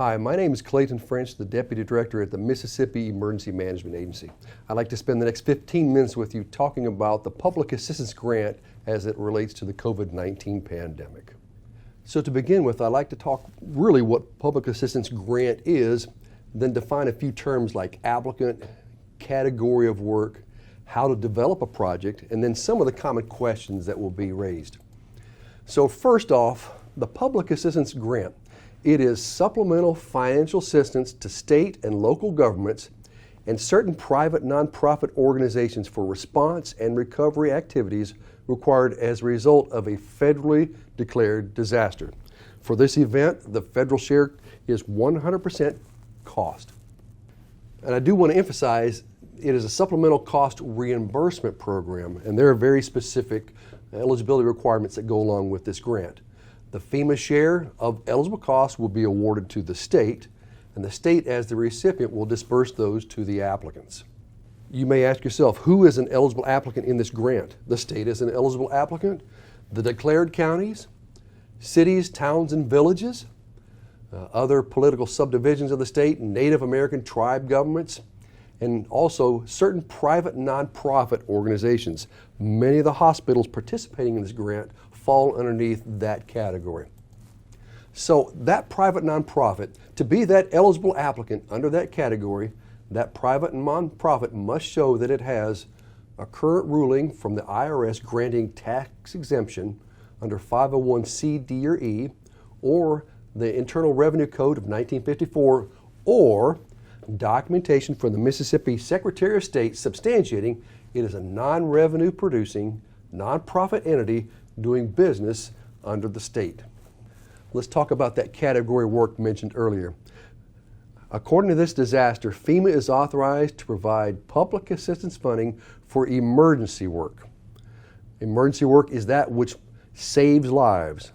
Hi, my name is Clayton French, the Deputy Director at the Mississippi Emergency Management Agency. I'd like to spend the next 15 minutes with you talking about the Public Assistance Grant as it relates to the COVID-19 pandemic. So to begin with, I'd like to talk really what Public Assistance Grant is, then define a few terms like applicant, category of work, how to develop a project, and then some of the common questions that will be raised. So first off, the Public Assistance Grant. It is supplemental financial assistance to state and local governments and certain private nonprofit organizations for response and recovery activities required as a result of a federally declared disaster. For this event, the federal share is 100% cost. And I do want to emphasize it is a supplemental cost reimbursement program, and there are very specific eligibility requirements that go along with this grant. The FEMA share of eligible costs will be awarded to the state, and the state, as the recipient, will disperse those to the applicants. You may ask yourself, who is an eligible applicant in this grant? The state is an eligible applicant, the declared counties, cities, towns, and villages, other political subdivisions of the state, Native American tribe governments, and also certain private nonprofit organizations. Many of the hospitals participating in this grant fall underneath that category. So that private nonprofit, to be that eligible applicant under that category, that private nonprofit must show that it has a current ruling from the IRS granting tax exemption under 501c, D, or E, or the Internal Revenue Code of 1954, or documentation from the Mississippi Secretary of State substantiating it is a non-revenue producing nonprofit entity doing business under the state. Let's talk about that category of work mentioned earlier. According to this disaster, FEMA is authorized to provide public assistance funding for emergency work. Emergency work is that which saves lives,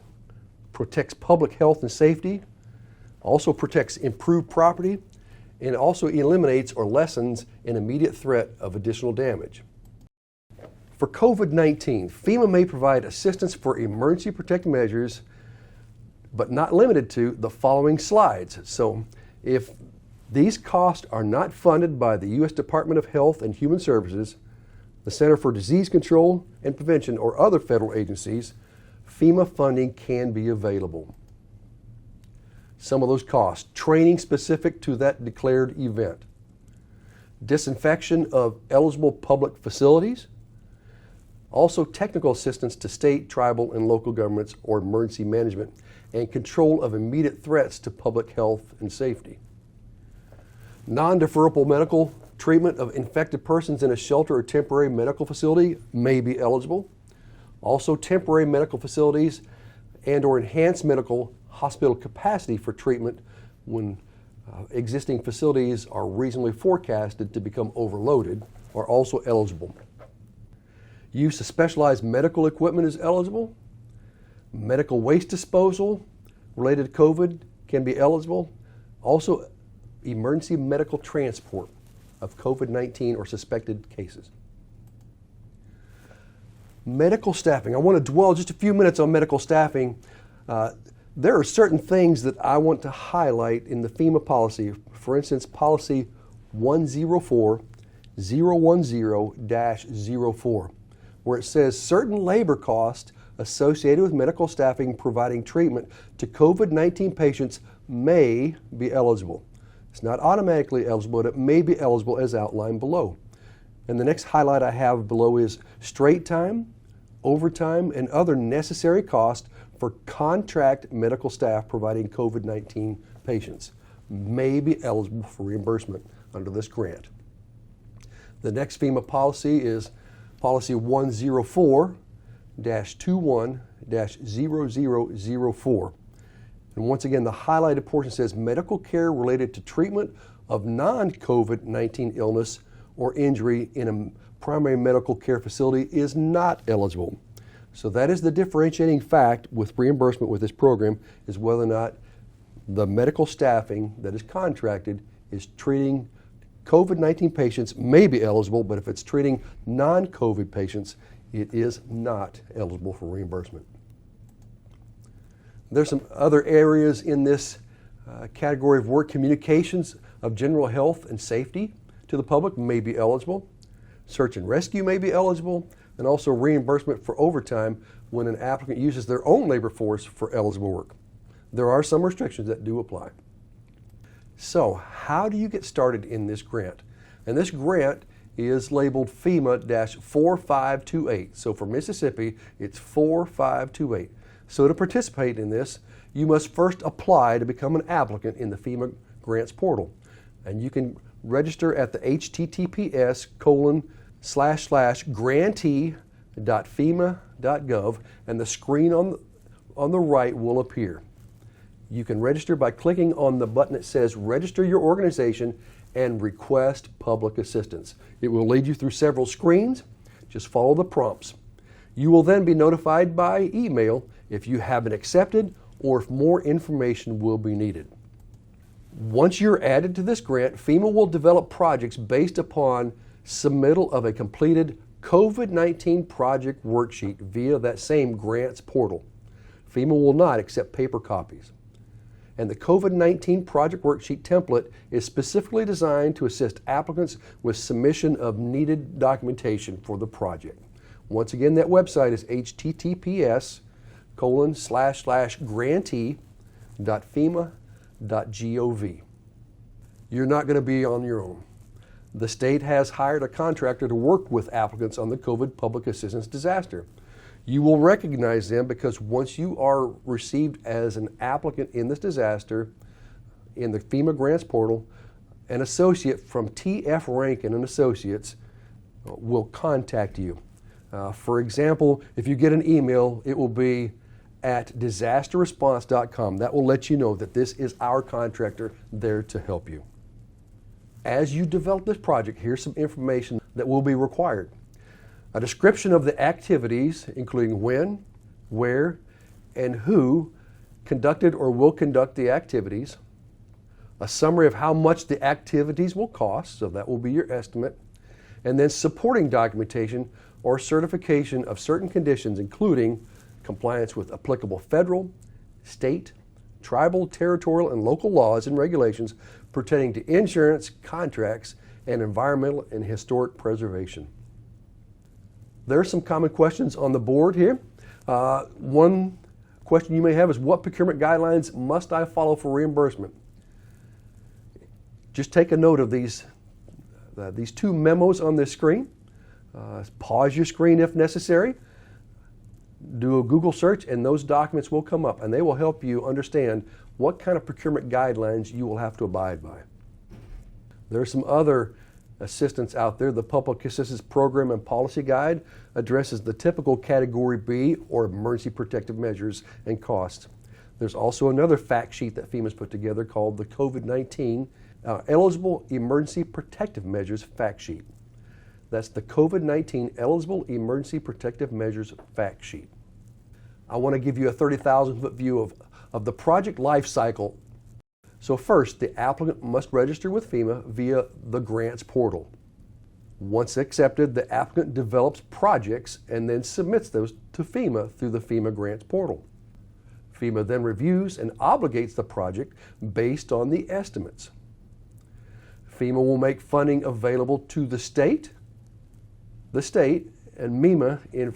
protects public health and safety, also protects improved property, and also eliminates or lessens an immediate threat of additional damage. For COVID-19, FEMA may provide assistance for emergency protective measures, but not limited to the following slides. So if these costs are not funded by the U.S. Department of Health and Human Services, the Center for Disease Control and Prevention, or other federal agencies, FEMA funding can be available. Some of those costs: training specific to that declared event, disinfection of eligible public facilities, also technical assistance to state, tribal, and local governments or emergency management, and control of immediate threats to public health and safety. Non-deferrable medical treatment of infected persons in a shelter or temporary medical facility may be eligible. Also, temporary medical facilities and or enhanced medical hospital capacity for treatment when existing facilities are reasonably forecasted to become overloaded are also eligible. Use of specialized medical equipment is eligible. Medical waste disposal related to COVID can be eligible. Also, emergency medical transport of COVID-19 or suspected cases. Medical staffing. I want to dwell just a few minutes on medical staffing. There are certain things that I want to highlight in the FEMA policy. For instance, policy 104-010-04, where it says certain labor costs associated with medical staffing providing treatment to COVID-19 patients may be eligible. It's not automatically eligible, but it may be eligible as outlined below. And the next highlight I have below is straight time, overtime, and other necessary costs for contract medical staff providing COVID-19 patients may be eligible for reimbursement under this grant. The next FEMA policy is policy 104-21-0004. And once again, the highlighted portion says medical care related to treatment of non-COVID-19 illness or injury in a primary medical care facility is not eligible. So that is the differentiating fact with reimbursement with this program, is whether or not the medical staffing that is contracted is treating COVID-19 patients may be eligible, but if it's treating non-COVID patients, it is not eligible for reimbursement. There's some other areas in this Category of work, communications of general health and safety to the public may be eligible. Search and rescue may be eligible, and also reimbursement for overtime when an applicant uses their own labor force for eligible work. There are some restrictions that do apply. So, how do you get started in this grant? And this grant is labeled FEMA-4528. So for Mississippi, it's 4528. So to participate in this, you must first apply to become an applicant in the FEMA grants portal. And you can register at the https://grantee.fema.gov, and the screen on the right will appear. You can register by clicking on the button that says Register Your Organization and Request Public Assistance. It will lead you through several screens. Just follow the prompts. You will then be notified by email if you have been accepted or if more information will be needed. Once you're added to this grant, FEMA will develop projects based upon submittal of a completed COVID-19 project worksheet via that same grants portal. FEMA will not accept paper copies. And the COVID-19 project worksheet template is specifically designed to assist applicants with submission of needed documentation for the project. Once again, that website is https://grantee.fema.gov. You're not going to be on your own. The state has hired a contractor to work with applicants on the COVID public assistance disaster. You will recognize them because once you are received as an applicant in this disaster in the FEMA grants portal, an associate from TF Rankin and Associates will contact you. For example, if you get an email, it will be at disasterresponse.com. That will let you know that this is our contractor there to help you. As you develop this project, here's some information that will be required. A description of the activities, including when, where, and who conducted or will conduct the activities. A summary of how much the activities will cost, so that will be your estimate. And then supporting documentation or certification of certain conditions, including compliance with applicable federal, state, tribal, territorial, and local laws and regulations pertaining to insurance, contracts, and environmental and historic preservation. There are some common questions on the board here. One question you may have is, what procurement guidelines must I follow for reimbursement? Just take a note of these two memos on this screen. Pause your screen if necessary. Do a Google search and those documents will come up and they will help you understand what kind of procurement guidelines you will have to abide by. There are some other assistance out there. The Public Assistance Program and Policy Guide addresses the typical Category B or emergency protective measures and costs. There's also another fact sheet that FEMA's put together called the COVID-19 Eligible Emergency Protective Measures Fact Sheet. That's the COVID-19 Eligible Emergency Protective Measures Fact Sheet. I want to give you a 30,000-foot view of the project life cycle. So first, the applicant must register with FEMA via the grants portal. Once accepted, the applicant develops projects and then submits those to FEMA through the FEMA grants portal. FEMA then reviews and obligates the project based on the estimates. FEMA will make funding available to the state, and MEMA in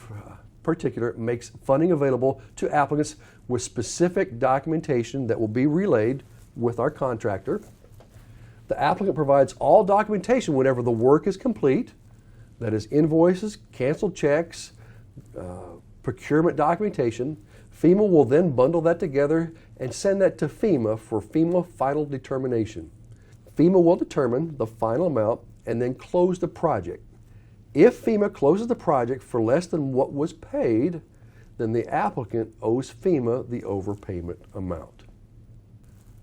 particular makes funding available to applicants with specific documentation that will be relayed with our contractor. The applicant provides all documentation whenever the work is complete, that is invoices, canceled checks, procurement documentation. FEMA will then bundle that together and send that to FEMA for FEMA final determination. FEMA will determine the final amount and then close the project. If FEMA closes the project for less than what was paid, then the applicant owes FEMA the overpayment amount.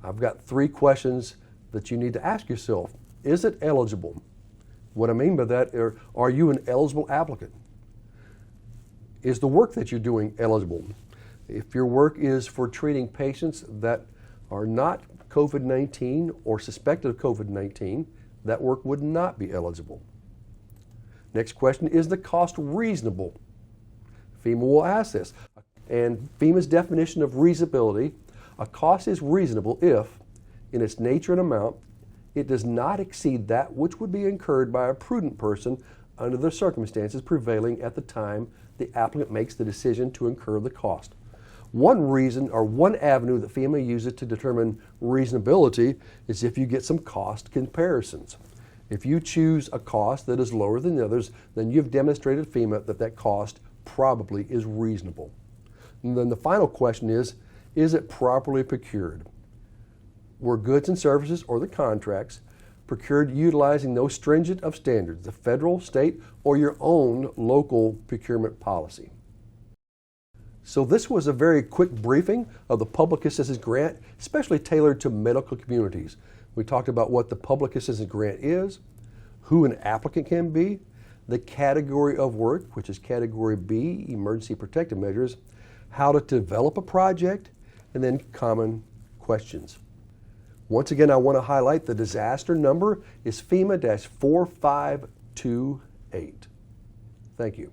I've got 3 questions that you need to ask yourself. Is it eligible? What I mean by that are you an eligible applicant? Is the work that you're doing eligible? If your work is for treating patients that are not COVID-19 or suspected of COVID-19, that work would not be eligible. Next question, is the cost reasonable? FEMA will ask this. And FEMA's definition of reasonability, a cost is reasonable if in its nature and amount, it does not exceed that which would be incurred by a prudent person under the circumstances prevailing at the time the applicant makes the decision to incur the cost. One reason or one avenue that FEMA uses to determine reasonability is if you get some cost comparisons. If you choose a cost that is lower than the others, then you've demonstrated FEMA that that cost probably is reasonable. And then the final question is it properly procured? Were goods and services or the contracts procured utilizing those stringent of standards, the federal, state, or your own local procurement policy? So this was a very quick briefing of the Public Assistance Grant, especially tailored to medical communities. We talked about what the Public Assistance Grant is, who an applicant can be, the category of work, which is Category B, Emergency Protective Measures, how to develop a project, and then common questions. Once again, I want to highlight the disaster number is FEMA-4528. Thank you.